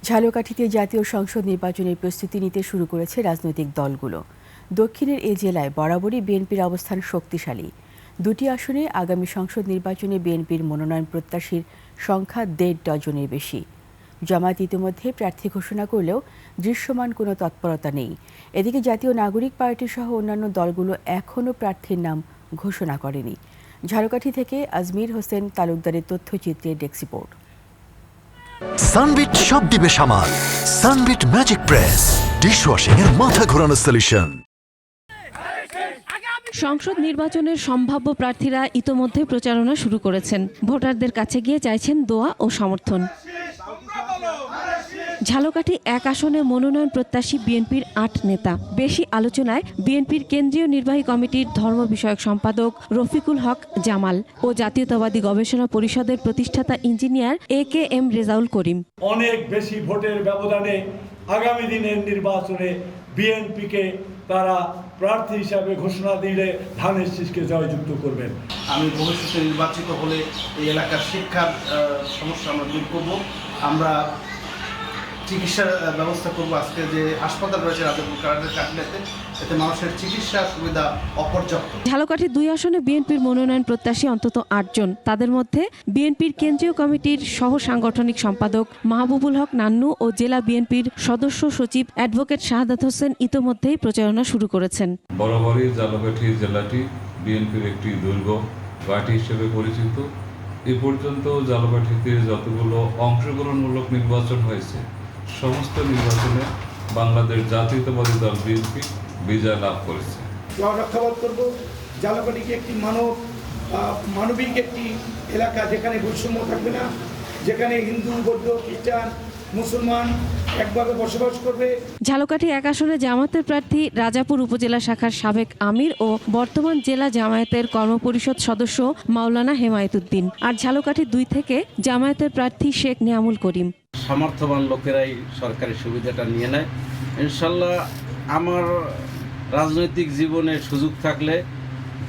ঝালকাঠিতে জাতীয় সংসদ নির্বাচনের প্রস্তুতি নিতে শুরু করেছে রাজনৈতিক দলগুলো। দক্ষিণের এই জেলায় বরাবরই বিএনপির অবস্থান শক্তিশালী। দুটি আসনে আগামী সংসদ নির্বাচনে বিএনপির মনোনয়ন প্রত্যাশীর সংখ্যা ১.৫ ডজনের বেশি। জামায়াত ইতিমধ্যে প্রার্থী ঘোষণা করলেও দৃশ্যমান কোনো তৎপরতা নেই। এদিকে জাতীয় নাগরিক পার্টি সহ অন্যান্য দলগুলো এখনও প্রার্থীর নাম ঘোষণা করেনি। ঝালকাঠি থেকে আজমির হোসেন তালুকদারের তথ্যচিত্রের ডেস্ক রিপোর্ট। সানবিট সব দিবে সামাল। সানবিট ম্যাজিক প্রেস ডিশওয়াশিং এর মাথা ঘোরানো সলিউশন। সংসদ নির্বাচনের সম্ভাব্য প্রার্থীরা ইতোমধ্যে প্রচারণা শুরু করেছেন। ভোটারদের কাছে গিয়ে চাইছেন দোয়া ও সমর্থন। ঝালকাঠি ১ আসনে মনোনয়ন প্রত্যাশী বিএনপির ৮ নেতা। বেশি আলোচনায় বিএনপির কেন্দ্রীয় নির্বাহী কমিটির ধর্ম বিষয়ক সম্পাদক রফিকুল হক জামাল ও জাতীয়তাবাদী গবেষণা পরিষদের প্রতিষ্ঠাতা ইঞ্জিনিয়ার AKM রেজাউল করিম। অনেক বেশি ভোটের ব্যবধানে আগামী দিনের নির্বাচনে বিএনপিকে তারা প্রার্থী হিসাবে ঘোষণা দিলে ধানের শীষকে জয়যুক্ত করবেন। আমি ভবিষ্যতে নির্বাচিত হলে এই এলাকার শিক্ষার সমস্যা আমরা দূর করব। আমরা চিকিৎসার ব্যবস্থা করব। আজকে যে হাসপাতাল রয়েছে রাজাপুর কারাগারের কাটলেতে, এতে মানুষের চিকিৎসা সুবিধা অপর্যাপ্ত। ঝালকাঠি ২ আসনে বিএনপির মনোনয়ন প্রত্যাশী অন্তত ৮ জন। তাদের মধ্যে বিএনপির কেন্দ্রীয় কমিটির সহ সাংগঠনিক সম্পাদক মাহবুবুল হক নান্নু ও জেলা বিএনপির সদস্য সচিব অ্যাডভোকেট শাহাদাত হোসেন ইতোমধ্যেই প্রচারণা শুরু করেছেন। বরাবরই ঝালকাঠি জেলাটি বিএনপির একটি দুর্গ পার্টি হিসেবে পরিচিত। এ পর্যন্ত ঝালকাঠিতে যতগুলো অংশগ্রহণমূলক নির্বাচন হয়েছে, সমস্ত নির্বাচনে বাংলাদেশ জাতীয়তাবাদী দল বিএনপি বিজয় লাভ করেছে। রক্ষাবাদ করব ঝালকাঠিকে একটি মানবিক একটি এলাকা, যেখানে বৈষম্য থাকবে না, যেখানে হিন্দু, বৌদ্ধ, খ্রিস্টান, মুসলমান একভাবে বসবাস করবে। ঝালকাঠি ১ আসনে জামায়াতের প্রার্থী রাজাপুর উপজেলা শাখার সাবেক আমির ও বর্তমান জেলা জামায়াতের কর্মপরিষদ সদস্য মাওলানা হেমায়েতুদ্দিন। আর ঝালকাঠি ২ থেকে জামায়াতের প্রার্থী শেখ নিয়ামুল করিম। সামর্থ্যবান লোকেরাই সরকারি সুবিধাটা নিয়ে নেয়। ইনশাল্লাহ আমার রাজনৈতিক জীবনে সুযোগ থাকলে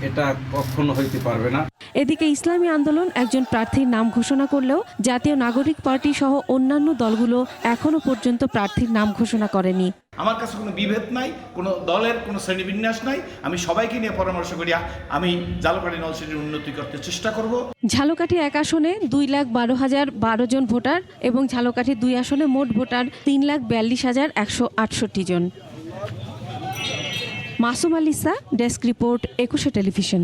এটা কখনো হইতে পারবে না। এদিকে ইসলামী আন্দোলন একজন প্রার্থীর নাম ঘোষণা করলেও জাতীয় নাগরিক পার্টি সহ অন্যান্য দলগুলো এখনো পর্যন্ত প্রার্থীর নাম ঘোষণা করেনি। আমার কাছে কোনো বিভেদ নাই, কোনো দলের কোনো শ্রেণীবিন্যাস নাই। আমি সবাইকে নিয়ে পরামর্শ করি। আমি ঝালকাঠি নলছিটির উন্নতি করতে চেষ্টা করব। ঝালকাঠি ১ আসনে ২,১২,০১২ জন ভোটার এবং ঝালকাঠি ২ আসনে মোট ভোটার ৩,৪২,১৬৮ জন। Masum আলিসা, desk report, ২১ television.